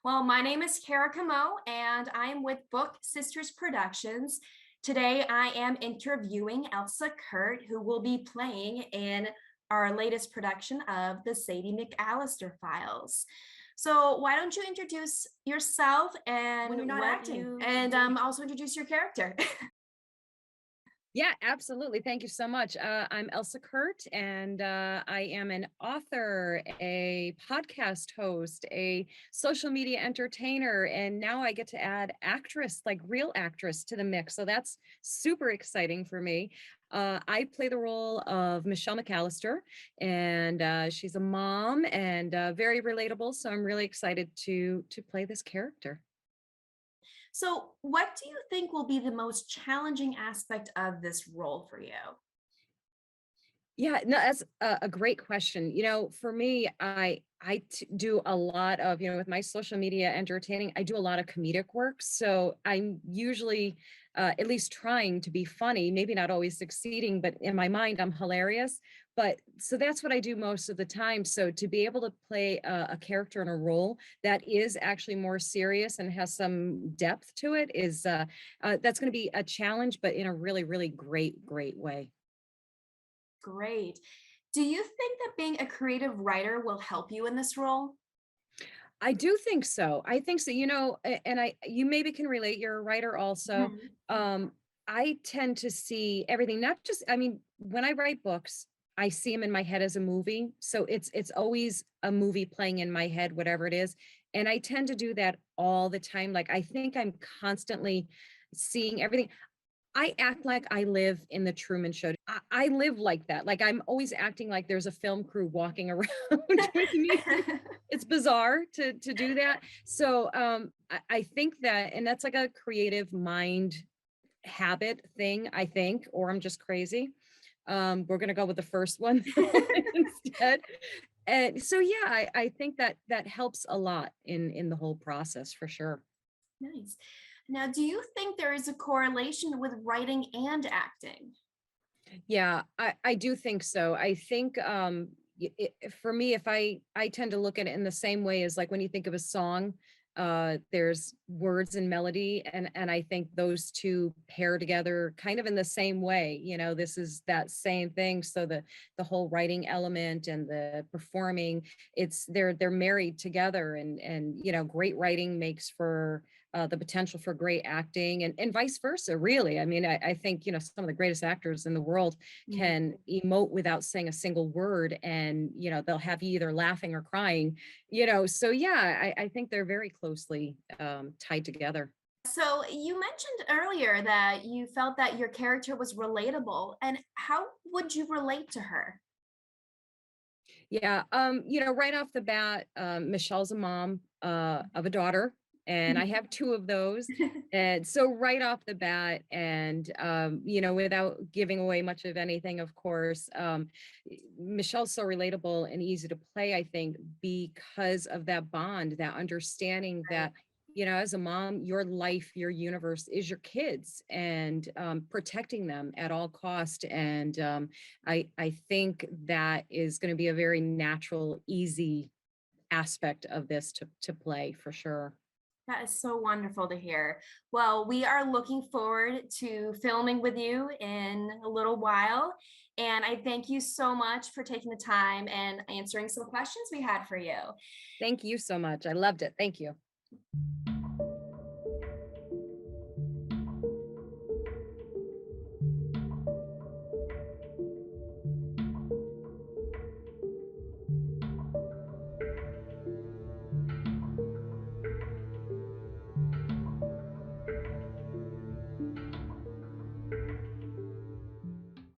Well, my name is Kara Camo, and I am with Book Sisters Productions. Today, I am interviewing Elsa Kurt, who will be playing in our latest production of the Sadie McAllister Files. So, why don't you introduce yourself and When you're not what acting. you also introduce your character? Yeah, absolutely. Thank you so much. I'm Elsa Kurt, and I am an author, a podcast host, a social media entertainer, and now I get to add actress, like real actress, to the mix. So that's super exciting for me. I play the role of Michelle McAllister, and she's a mom and very relatable. So I'm really excited to play this character. So, what do you think will be the most challenging aspect of this role for you? Yeah, no, that's a great question. For me, do a lot of, with my social media entertaining, I do a lot of comedic work. So I'm usually at least trying to be funny, maybe not always succeeding, but in my mind, I'm hilarious. But so that's what I do most of the time. So to be able to play a character in a role that is actually more serious and has some depth to it is that's going to be a challenge, but in a really, really great, great way. Great. Do you think that being a creative writer will help you in this role? I do think so. I think so. And you maybe can relate. You're a writer also. Mhm. Um, I tend to see everything, not just, I mean, when I write books, I see them in my head as a movie. So it's always a movie playing in my head, whatever it is. And I tend to do that all the time. Like I think I'm constantly seeing everything. I act like I live in the Truman Show. I live like that. Like I'm always acting like there's a film crew walking around with me. It's bizarre to do that. So I think that, and that's like a creative mind habit thing, I think, or I'm just crazy. We're gonna go with the first one instead. And so yeah, I think that that helps a lot in the whole process for sure. Nice. Now, do you think there is a correlation with writing and acting? Yeah, I do think so. I think for me, if I tend to look at it in the same way as like when you think of a song, there's words and melody, and I think those two pair together kind of in the same way. This is that same thing. So the whole writing element and the performing, they're married together, and great writing makes for the potential for great acting and vice versa, really. I mean, I think, some of the greatest actors in the world Mhm. can emote without saying a single word, and, they'll have you either laughing or crying, so yeah, I think they're very closely tied together. So, you mentioned earlier that you felt that your character was relatable, and how would you relate to her? Yeah, right off the bat, Michelle's a mom of a daughter, and I have two of those. And so right off the bat, and without giving away much of anything, of course, Michelle's so relatable and easy to play, I think, because of that bond, that understanding Right. that, as a mom, your life, your universe is your kids, and protecting them at all cost. And I think that is going to be a very natural, easy aspect of this to play for sure. That is so wonderful to hear. Well, we are looking forward to filming with you in a little while. And I thank you so much for taking the time and answering some questions we had for you. Thank you so much. I loved it. Thank you.